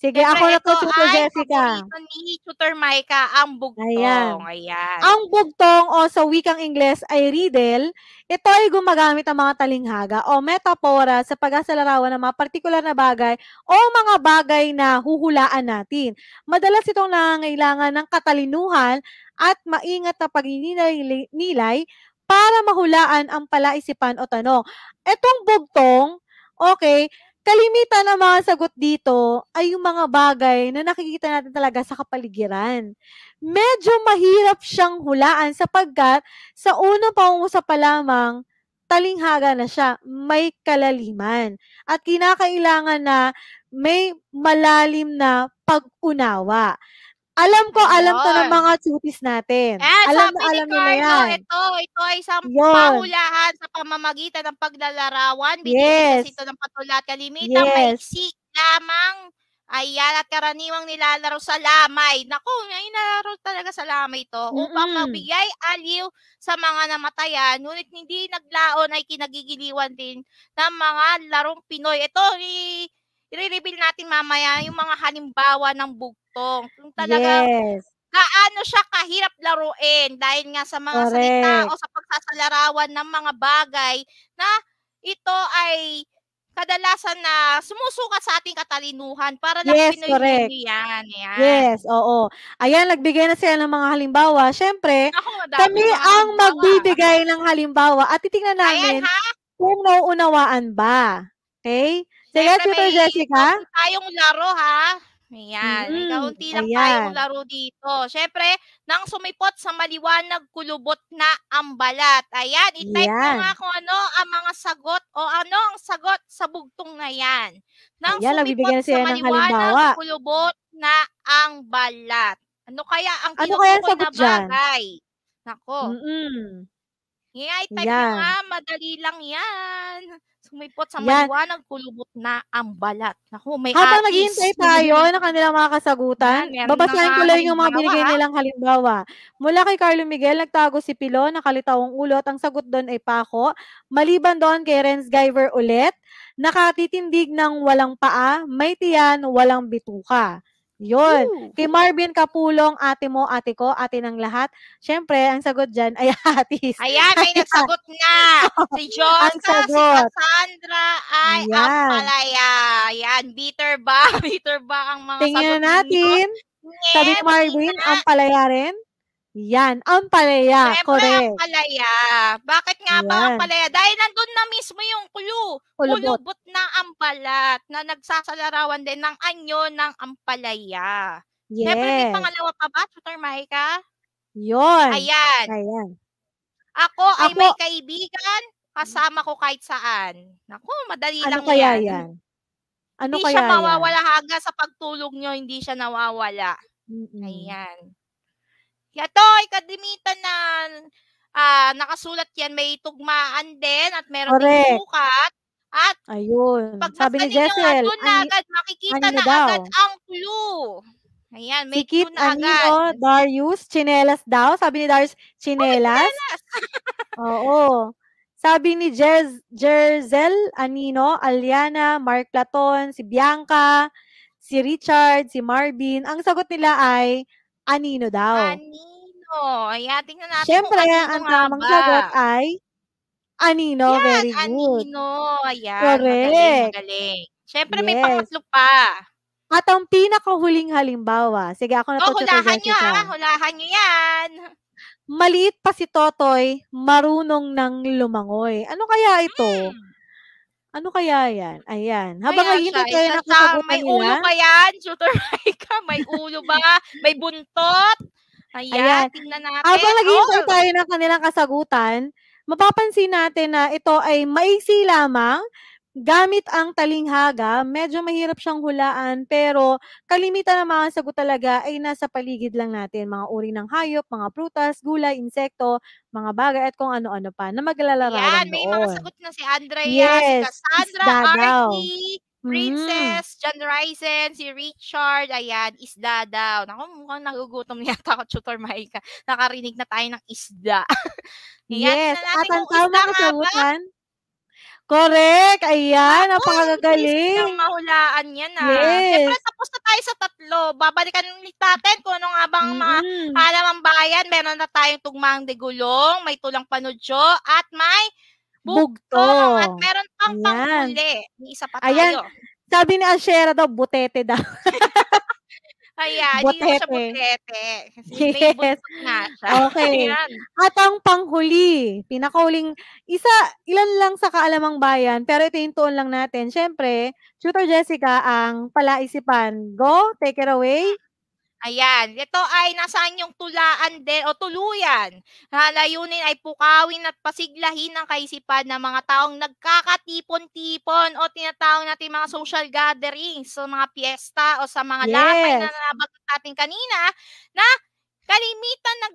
Sige, Siyempre ako na ito to, Tutor ay Jessica. paborito ni Tutor Maika, ang bugtong. Ayan. Ayan. Ang bugtong o sa wikang Ingles ay riddle. Ito ay gumagamit ang mga talinghaga o metapora sa pag-asalarawan ng mga partikular na bagay o mga bagay na huhulaan natin. Madalas itong nangangailangan ng katalinuhan at maingat na pagninilay para mahulaan ang palaisipan o tanong. Itong bugtong, okay, kalimitan ng mga sagot dito ay yung mga bagay na nakikita natin talaga sa kapaligiran. Medyo mahirap siyang hulaan sapagkat sa unang pangungusap pa lamang, talinghaga na siya, may kalaliman. At kinakailangan na may malalim na pag-unawa. Alam to ng mga cuties natin. Sabi ni Alam niyo na Carlo, yan. ito ay isang Yun. pahulahan sa pamamagitan ng paglalarawan. Yes. Binibigkas ito ng patulat. Kalimitang maiksi lamang. Ayan, at karaniwang nilalaro sa lamay. Naku, nilalaro talaga sa lamay ito upang magbigay aliw sa mga namatayan. Ngunit hindi naglaon ay kinagigiliwan din ng mga larong Pinoy. Ito, i-reveal natin mamaya yung mga halimbawa ng bugtong. Kung talagang gaano siya kahirap laruin dahil nga sa mga salita o sa pagsasalarawan ng mga bagay na ito ay kadalasan na sumusukat sa ating katalinuhan para lang Pinoy yan. Yes, oo. Ayan, nagbigay na sila ng mga halimbawa. Siyempre, Ako, kami ang magbibigay ng halimbawa at titingnan namin kung nauunawaan ba. Okay? Sige, Tutor Jessica. Meron tayong laro, ha? Ayan, may kaunti lang tayong Ayan. laro dito. Siyempre, nang sumipot sa maliwanag kulubot na ang balat. Ayan, i-type mo nga Yan. kung ano ang mga sagot o ano ang sagot sa bugtong na yan. Nang Ayan, sumipot nagbibigay na sa sila ng maliwanag halimbawa. kulubot na ang balat. Ano kaya ang Ano kaya ang tinutukoy sagot na diyan? bagay? Nako. Mm. I-type nyo nga, Yan. madali lang yan. Sumipot sa Yan. maliwanag kulubot na ang balat. Naku, may Habang atis. naghihintay tayo ng kanilang mga kasagutan, Yan, meron na babasahin nga ko lang yung mga halimbawa, binigay nilang halimbawa. Mula kay Carlo Miguel, nagtago si Pilo, nakalitawang ulo at ang sagot doon ay pako. Maliban doon kay Renz Giver ulit, nakatitindig ng walang paa, may tiyan, walang bituka. Yun. Woo! Kay Marvin Kapulong, ate mo, ate ko, ate ng lahat. Siyempre, ang sagot dyan ay atis. Ayan, may nagsagot na. Si Ang Josa, si sagot. Cassandra ay Yan. ampalaya. Yan, bitter ba? Bitter ba ang mga sagot Tingnan ninyo? natin. Sabi ni Marvin, Nga. ampalaya rin. Yan, ampalaya. Siyempre, Correct. ampalaya. Bakit nga ba Yan. ampalaya? Dahil nandun na mismo yung clue. Kulubot. Kulubot na ampalat na nagsasalarawan din ng anyo ng ampalaya. Siyempre, may Yes. pangalawa pa ba, Tutor Mahika? Yun. Ayan. Ayan. Ako ay may kaibigan, kasama ko kahit saan. Naku, madali Ano lang kaya yan. yan? Ano Hindi kaya siya yan? mawawala hanggang sa pagtulog nyo, hindi siya nawawala. Ayan. Ito ay kadimitan na nakasulat yan, may tugmaan din at meron ding Correct. sukat. At Ayun. pagbasa Sabi ni ninyo, Jessel, andun na agad, makikita anino na daw? agad ang clue. Ayan, may Si Kit clue na agad. Anino, Darius, chinelas daw. Sabi ni Darius, chinelas. Oo. Sabi ni Jerzel Anino, Aliana, Mark Platon, si Bianca, si Richard, si Marvin. Ang sagot nila ay anino daw. Anino. Ayan, tingnan natin Siyempre, kung anino ang nga tamang ba. sagot ay anino. Yan, Very good. anino. Ayan, Correct. magaling. Siyempre, Yes. may pangatlo pa. At ang pinakahuling halimbawa. Sige, ako na to, Tutor Hulahan nyo Jessica. hulahan nyo yan. Maliit pa si Totoy, marunong nang lumangoy. Ano kaya ito? Ano kaya yan? Ayan. Habang naghihintay tayo ng kasagutan may nila. ulo ba yan, Tutor Mahika? May ulo ba? May buntot? Ayan, tingnan natin. Habang naghihintay tayo ng kanilang kasagutan, mapapansin natin na ito ay maiksi lamang, gamit ang talinghaga, medyo mahirap siyang hulaan, pero kalimitan ng mga sagot talaga ay nasa paligid lang natin. Mga uri ng hayop, mga prutas, gulay, insekto, mga bagay at kung ano-ano pa na maglalarawan Ayan, may mga doon. sagot na si Andrea, Yes, si Cassandra, isda daw. Artie, Princess, John Ryzen, si Richard, ayan, isda daw. Naku, mukhang nagugutom yata ako, Tutor Mahika. Nakarinig na tayo ng isda. Ayan, Yes, tingnan at natin ang kung isda tamang nga ba. kasagutan. Correct! Ayan, Naku, napakagaling. ang mahulaan yan Yes. Siyempre, tapos na tayo sa 3. Babalikan ulit natin kung ano nga bang mga halamang bayan. Meron na tayong tugmang digulong, may tulang panudyo, at may bugtong. At meron pang panghuli. May isa pa tayo. Ayan, sabi ni Ashera daw, butete daw. Ayan, hindi mo siya butete. Kasi may buntot nga siya. Okay. Ayan. At ang panghuli, pinakahuling, ilan lang sa kaalamang bayan, pero ito yung tuon lang natin. Siyempre, Tutor Jessica, ang palaisipan. Go, take it away. Ayan, ito ay nasaan yung tulaan din o tuluyan. Layunin ay pukawin at pasiglahin ng kaisipan ng mga taong nagkakatipon-tipon o tinatawag natin mga social gatherings, sa mga piyesta o sa mga lamay na nabanggit natin kanina, na kalimitan na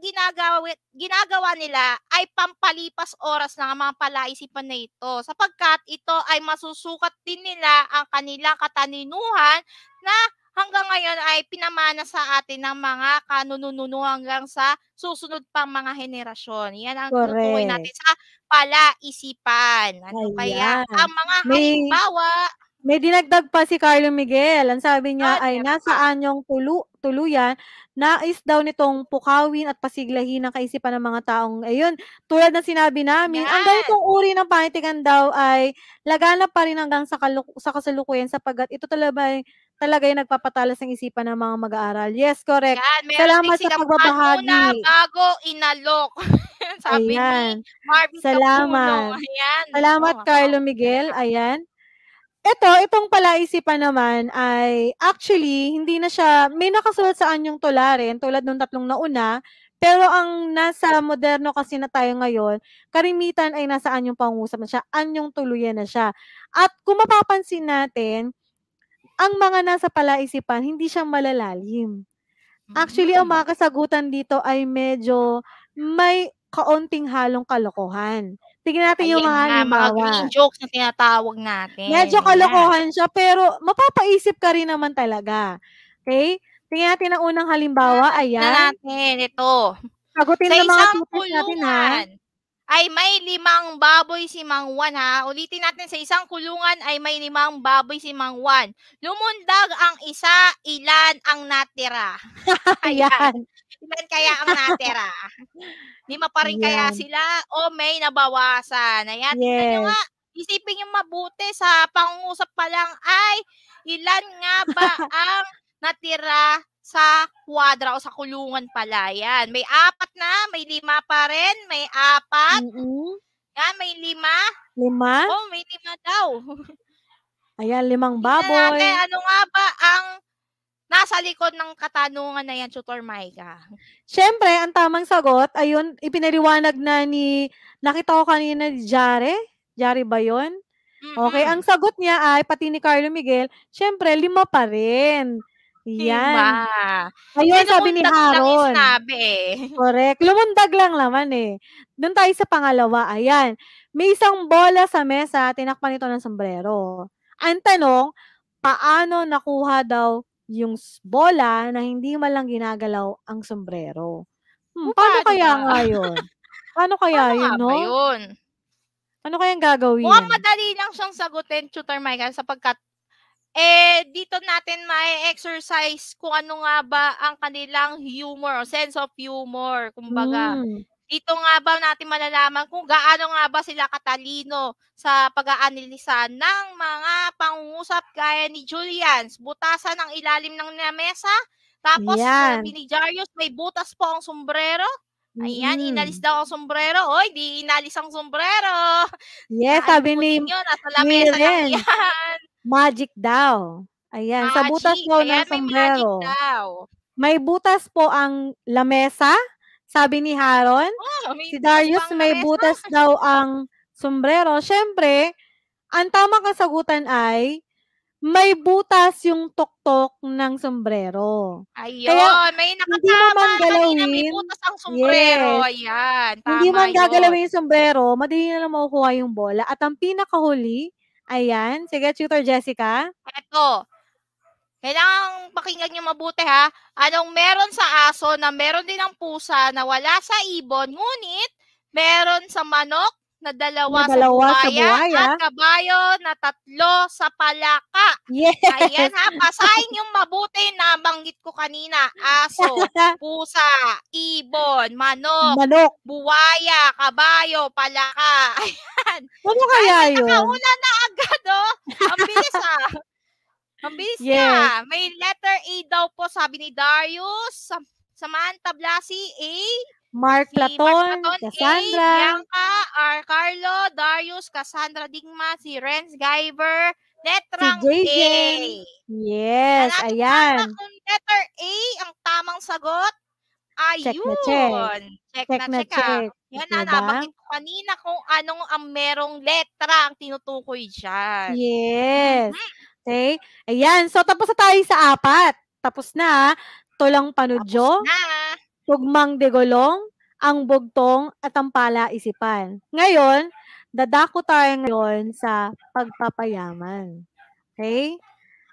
ginagawa nila ay pampalipas oras ng mga palaisipan na ito, sapagkat ito ay masusukat din nila ang kanilang kataninuhan na hanggang ngayon ay pinamana sa atin ng mga kanununo hanggang sa susunod pang mga henerasyon. Yan ang tutukoy natin sa palaisipan. Ano kaya ang mga halimbawa? May dinagdag pa si Carlo Miguel. Ang sabi niya ay nasaan yung tuluyan, nais daw nitong pukawin at pasiglahin ang kaisipan ng mga taong ayun. Tulad ng sinabi namin, ang ganitong uri ng panitikan daw ay laganap pa rin hanggang sa kasalukuyan sapagkat ito talaga yung nagpapatalas ng isipan ng mga mag-aaral. Yes, correct. Salamat sa pagbabahagi. Muna bago inalok. Sabi ni Marvin Salamat. Kapulong. Ayan. Salamat, Carlo Miguel. Ayan. Itong palaisipan naman ay actually hindi na siya may nakasulat sa anyong tularin tulad nung tatlong nauna, pero ang nasa moderno kasi na tayo ngayon, karimitan ay nasa anyong pangungusap na siya, anyong tuluyan na siya. At kung mapapansin natin, ang mga nasa palaisipan hindi siya malalalim. Actually, ang mga kasagutan dito ay medyo may kaunting halong kalokohan. Tignan natin yung Ayan mga nga, mga green halimbawa. jokes na tinatawag natin, Medyo ayan. kalokohan siya pero mapapaisip ka rin naman talaga. Okay? Tingnan natin ang unang halimbawa, Tignan ayan. natin ito. Sagutin Sa ng mga isang tutors natin, ha. kulungan ay may 5 baboy si Mang Juan, ha. Ulitin natin, sa isang kulungan ay may 5 baboy si Mang Juan. Lumundag ang isa, ilan ang natira? Ayan. Ayan. Ilan kaya ang natira? 5 pa rin kaya Ayan. sila o may nabawasan? Ayan, tignan nyo Yes. nga. Isipin nyo mabuti, sa pangungusap pa lang ay ilan nga ba ang natira sa kwadra o sa kulungan pala? Yan. May 4 na, may 5 pa rin, may 4. Mm. Yan, may 5. 5? Oh, may 5 daw. Ayan, 5 Tingnan natin, baboy. ano nga ba ang nasa likod ng katanungan na yan, Tutor Micah? Siyempre, ang tamang sagot, ayun, ipinaliwanag na nakita ko kanina ni Jare. Jare ba yun? Okay, ang sagot niya ay, pati ni Carlo Miguel, siyempre 5 pa rin. 5. Yan. Ayun, sabi ni Lumundag lang yung Haron. sinabi, eh. Correct. Lumundag lang naman, eh. Doon tayo sa pangalawa, ayan. May isang bola sa mesa, tinakpan ito ng sombrero. Ang tanong, paano nakuha daw yung bola na hindi man lang ginagalaw ang sombrero? Paano Paano kaya ba? nga yun? Paano kaya Paano nga yun, ba 'no? yun? Ano kayang Mukhang gagawin? madali lang siyang sagutin, Tutor Micah, sapagkat dito natin mae-exercise kung ano nga ba ang kanilang humor o sense of humor, kumbaga. Dito nga ba natin malalaman kung gaano nga ba sila katalino sa pag-aanalisa ng mga pangungusap gaya ni Julian's. Butasan ang ilalim ng lamesa, tapos sabi ni Jarius, may butas po ang sombrero. Ayan, inalis daw ang sombrero. Oy, di inalis ang sombrero. Yes, Yan, sabi ni kunin nyo, nasa lamesa lang Ren, yan. magic daw. Ayan, sa butas Magic, daw ng ayan, may magic sombrero. daw. May butas po ang lamesa, sabi ni Haron. Oh, may Si butas Darius, ba ang may lamesa? butas daw ang sombrero. Siyempre, ang tamang kasagutan ay may butas yung tuktok ng sombrero. Kaya Ayun, may hindi mo man nakatama kanina, may galawin, butas ang sombrero. yes, Ayan, hindi tama man gagalawin yun. yung sombrero, madali na lang makukuha yung bola. At ang pinakahuli, ayan, sige, Tutor Jessica. Eto, kailangang pakinggan niyo mabuti, ha. Anong meron sa aso na meron din ang pusa na wala sa ibon, ngunit meron sa manok na 2 sa sa buwaya buwaya. at kabayo na 3 sa palaka? Yes. Ayan, ha, basahin yung mabuti na banggit ko kanina. Aso, pusa, ibon, manok, buwaya, kabayo, palaka. Ayan. Ano kaya Ay, may yun? nakauna na agad, oh. Ang bilis, ah. Ang bilis niya. May letter A daw po, sabi ni Darius. Samantha Blasi, A. Mark Platon, Cassandra. A. Bianca, R. Carlo, Darius, Cassandra Digma, si Renz Guyver, letrang si JJ. A. Yes, ayan. Kung letter A ang tamang sagot, ayun. Check na check. Yan na, nabanggit ko kanina kung anong ang merong letra ang tinutukoy dyan. Yes. Okay. Ayan. So, tapos na tayo sa 4. Tapos na. Tulang panudyo. Tapos na. Tugmang degolong, ang bugtong, at ang palaisipan. Ngayon, dadako tayo ngayon sa pagpapayaman. Okay?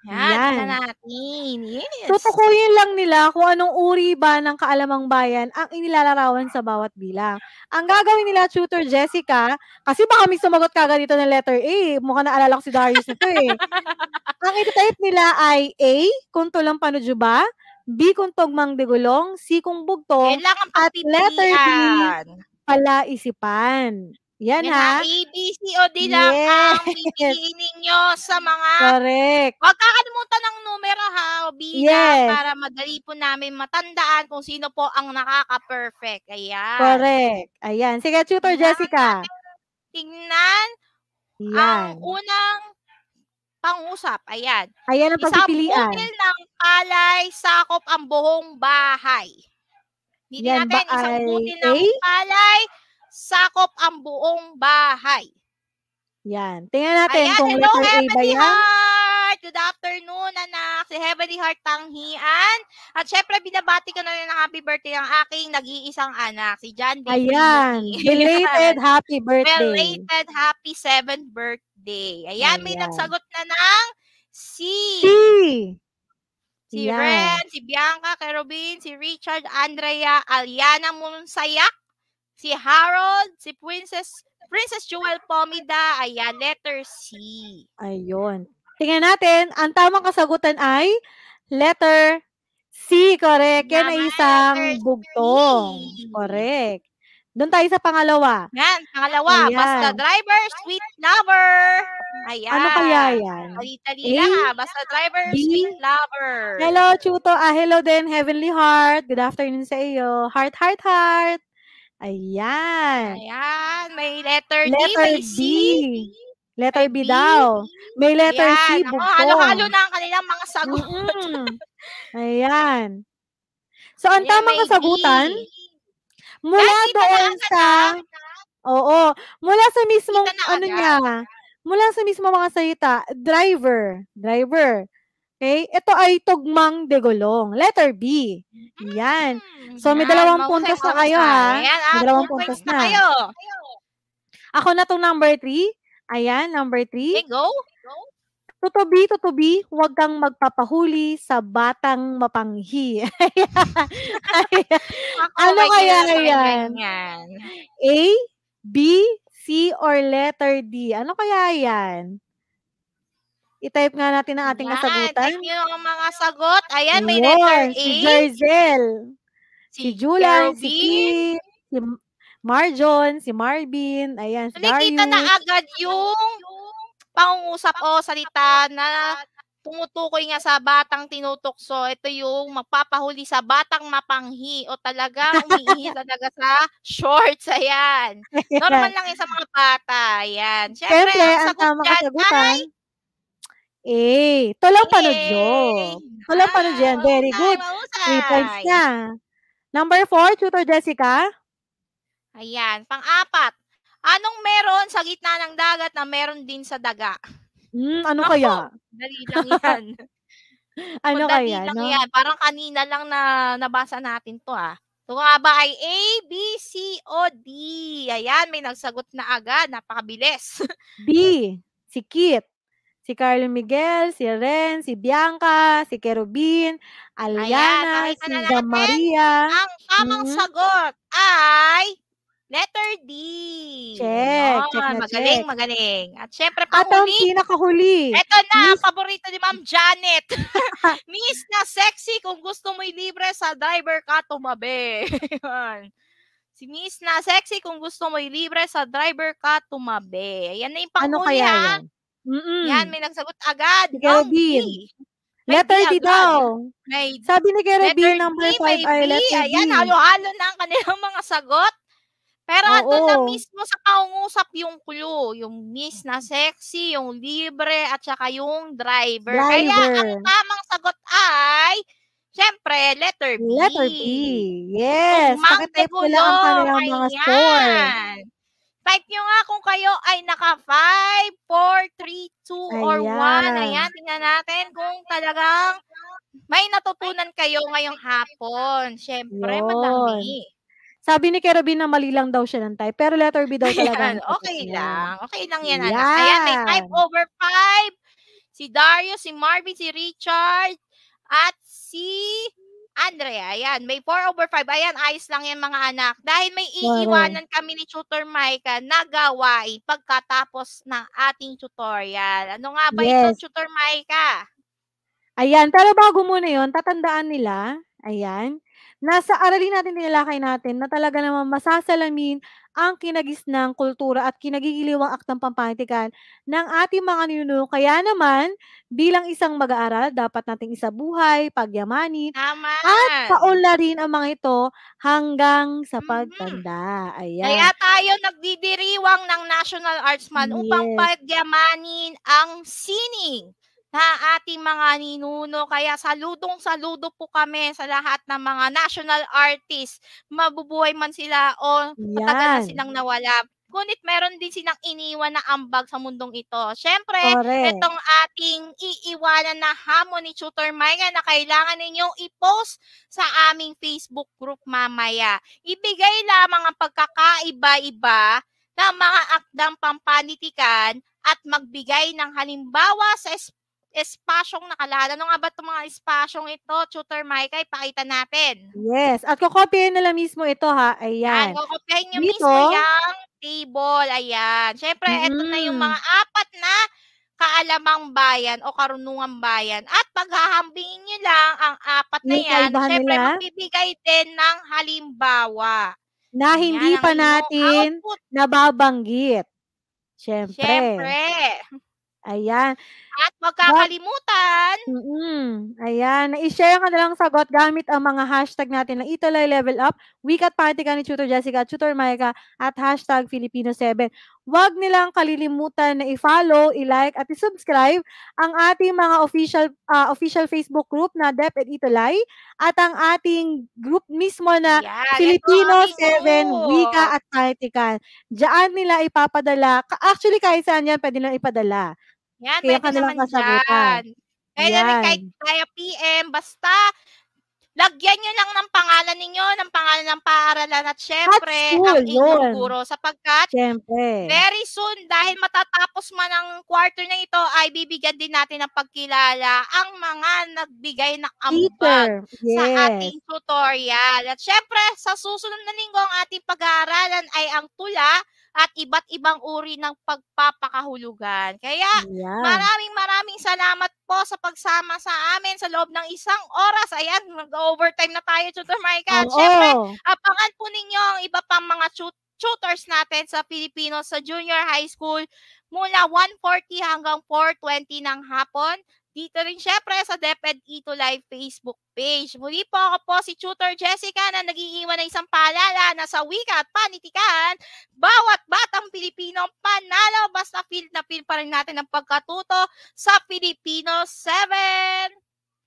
Yan, natin. Yes. Tutukuyin lang nila kung anong uri ba ng kaalamang bayan ang inilalarawan sa bawat bilang. Ang gagawin nila, Tutor Jessica, kasi baka may sumagot kagad dito ng letter A. Mukhang naalala ko si Darius nito eh. Ang itatype nila ay A, kung tulang panudyo ba, B, kung tugmang digulong, C, kung bugtong, at letter D, palaisipan. Yan, ha? A, B, C, o D lang ang pipiliin ninyo sa mga... Correct. Huwag kakalimutan ng numero, ha, o bilang, para madali po namin matandaan kung sino po ang nakaka-perfect. Ayan. Correct. Ayan. Sige, Tutor Jessica. Tingnan. Ang unang pangusap, ayan. Ayan ang Isang pagpipilian. butil ng palay sakop ang buong bahay. Hindi Yan ba natin, isang ay butil A? ng palay sakop ang buong bahay. Yan. Tingnan natin Ayan, kung hello letter A ba Heavenly yan. Heart! Good afternoon, anak. Si Heavenly Heart Tanghian. At syempre, binabati ko na rin ng happy birthday ang aking nag-iisang anak, si John Day Ayan. Timothy. Belated happy birthday. Belated happy 7th birthday. Ayan, may Ayan. nagsagot na ng C. Si Yan. Ren, si Bianca, Kerubin, si Richard, Andrea, Aliana Munsayak, si Harold, si Princess Jewel Pomida, ayan, letter C. Ayun. Tingnan natin, ang tamang kasagutan ay letter C, correct. Yan ay isang bugtong. Correct. Doon tayo sa pangalawa. Yan, pangalawa, Ayan. basta driver, sweet lover. Ayan. Ano kaya yan? Dali lang ha, basta driver, B? sweet lover. Hello, Chuto. Hello din, Heavenly Heart. Good afternoon sa iyo. Heart, heart, heart. Ayan. Ayan, may letter D, Letter may B. C. Letter B daw. May letter C, Ayan. bugtong. Halo-halo na ang kanilang mga sagot. Ayan. So, ang Ayan, tamang may kasagutan, D. mula doon sa, mula sa mismong, mula sa mismong mga salita, driver. Okay? Ito ay tugmang degolong. Letter B. Yan. So, may 2 puntos na kayo, ha? May 2 puntos na. Ako na tong number 3. Ayan, number 3. Okay, go. Tutubi, huwag kang magpapahuli sa batang mapanghi. Ano kaya yan? A, B, C, or letter D? Ano kaya yan? I-type nga natin ang ating kasagutan. Type nyo ang mga sagot. Ayan, may letter A. Si Jerzel, si Julan, si Kit, si Marjon, si Marvin, ayan, si Darius. Nakikita na agad yung pangungusap o salita na tumutukoy nga sa batang tinutokso. Ito yung magpapahuli sa batang mapanghi o talagang umiihi talaga sa shorts. Ayan. Normal lang yan sa mga bata. Ayan. Siyempre, ang tamang kasagutan A. Tulang panudyo. Tulang panudyo yan. Very good. 3 points na. Number 4, Tutor Jessica. Ayan. Pang-4. Anong meron sa gitna ng dagat na meron din sa daga? Ano kaya? Dali lang yan. Ano kaya? Dali lang yan. Parang kanina lang na nabasa natin to Ito nga ba ay A, B, C, o D? Ayan, may nagsagot na agad. Napakabilis. B. Si Kit. Si Carlo Miguel, si Ren, si Bianca, si Kerubin, Aliana, si Maria. Ang tamang sagot ay letter D. Check na Magaling. At syempre, ang pinakahuli. Ito na, ang paborito ni Ma'am Janet. Miss na sexy kung gusto mo libre sa driver ka tumabi. Si Miss na sexy kung gusto mo libre sa driver ka tumabi. Ayan na yung panghuli. Ano kaya yan? Yan, may nagsagot agad. Si Kerubin. Letter D daw. Sabi ni Kerubin, number 5 ay letter D. Ayan, halo-halo na ang kanilang mga sagot. Pero doon na mismo sa pangungusap yung clue. Yung Miss na sexy, yung libre, at saka yung driver. Kaya ang tamang sagot ay, syempre, letter B. Letter B. Yes. Pakitype ko lang ang kanilang mga score. Type nyo nga kung kayo ay naka 5, 4, 3, 2, or 1. Ayan, tingnan natin kung talagang may natutunan kayo ngayong hapon. Siyempre, madami. Sabi ni Kerubin na mali lang daw siya ng type, pero letter B daw talaga. Okay lang yan, anak. Ayan, may 5/5. Si Darius, si Marvin, si Richard, at si Andrea. Ayan, may 4/5. Ayan, ayos lang yan mga anak. Dahil may iiwanan kami ni Tutor Micah na gawain pagkatapos ng ating tutorial. Ano nga ba ito, Tutor Micah? Ayan, pero bago muna yun, tatandaan nila, ayan, nasa aralin natin, tinalakay natin na talaga namang masasalamin ang kinagisnang kultura at kinagigiliwang aktang pampanitikan ng ating mga ninuno. Kaya naman, bilang isang mag-aaral, dapat nating isabuhay, pagyamanin, Tama. at paunlarin ang mga ito hanggang sa Mhm. pagtanda. Kaya Ayan. tayo nagdidiriwang ng National Arts Month upang Yes. pagyamanin ang sining na ating mga ninuno. Kaya saludong-saludo po kami sa lahat ng mga national artists. Mabubuhay man sila o matagal na Yan. silang nawala. Ngunit meron din silang iniwan na ambag sa mundong ito. Siyempre, Correct. itong ating iiwanan na hamon ni Tutor Micah na kailangan ninyong i-post sa aming Facebook group mamaya. Ibigay lamang ang pagkakaiba-iba ng mga akdang pampanitikan at magbigay ng halimbawa sa espasyong nakalala. Ano nga ba itong mga espasyong ito, Tutor Micah? Ipakita natin. Yes, at kokopyahin nila mismo ito ha, Yan, ayan. kokopyahin nyo Dito mismo yung table. Ayan. Siyempre, ito na yung mm, mga apat na kaalamang bayan o karunungang bayan. At paghahambingin nyo lang ang apat na yung yan, kaibahan siyempre nila magbibigay din ng halimbawa. na Ayan hindi ang pa inyong natin output. nababanggit. Siyempre, Siyempre. ayan. At wag kakalimutan. Ayan, nai-share ang kanilang sagot gamit ang mga hashtag natin na Italay Level Up, Week at Panitikan ni Tutor Jessica at Tutor Micah at hashtag Filipino7. Huwag nilang kalilimutan na i-follow, i-like at i-subscribe ang ating mga official Facebook group na DepEd Italay at ang ating group mismo na Yan, ito ang Filipino aming 7 group. Wika at Panitikan. Diyan nila ipapadala, actually kahit saan yan pwede nilang ipadala. Yan, Yung puwede kanilang naman kasagutan. diyan. Puwede rin kahit Yan. via PM, basta lagyan niyo lang ng pangalan ninyo, ng pangalan ng paaralan at At siyempre ang school, inyong yun. guro sapagkat Siyempre. very soon dahil matatapos man ang quarter na ito ay bibigyan din natin ng pagkilala ang mga nagbigay ng ambag Teacher, sa yes. ating tutorial. At siyempre sa susunod na linggo ang ating pag-aaralan ay ang tula at iba't ibang uri ng pagpapakahulugan. Kaya Yan. maraming salamat po sa pagsama sa amin sa loob ng isang oras. Ayan, mag-overtime na tayo, Tutor Micah. At syempre, Oo. abangan po ninyo ang iba pang mga tutors natin sa Filipino sa junior high school mula 1:40 hanggang 4:20 ng hapon. Dito rin syempre sa DepEd Ito Live Facebook page. Muli po ako po si Tutor Jessica na nag-iiwan ng isang paalala na sa wika at panitikan, bawat batang Pilipino panalo basta feel na feel pa rin natin ang pagkatuto sa Filipino 7.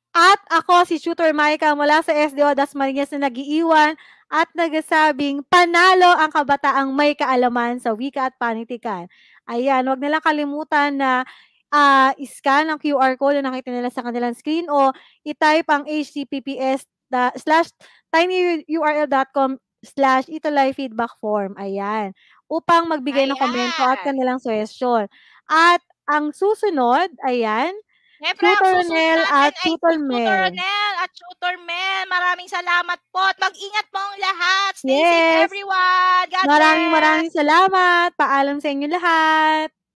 At ako si Tutor Micah mula sa SDO Dasmariñas na nag-iiwan at nagsasabing panalo ang kabataang may kaalaman sa wika at panitikan. Ayan, wag nilang kalimutan na i-scan ang QR code na nakita nila sa kanilang screen o i-type ang https://tinyurl.com/italife feedback form. Ayan, upang magbigay ng komento at Ayan. kanilang suhestyon. At ang susunod, ayan, Siyempre, ang Tutor susunod Nel natin at ay Tutor Tutor Mel. Ronel at Tutor Mel. Maraming salamat po at mag-ingat po ang lahat. Stay safe Yes. everyone. God Maraming bless. salamat. Paalam sa inyo lahat.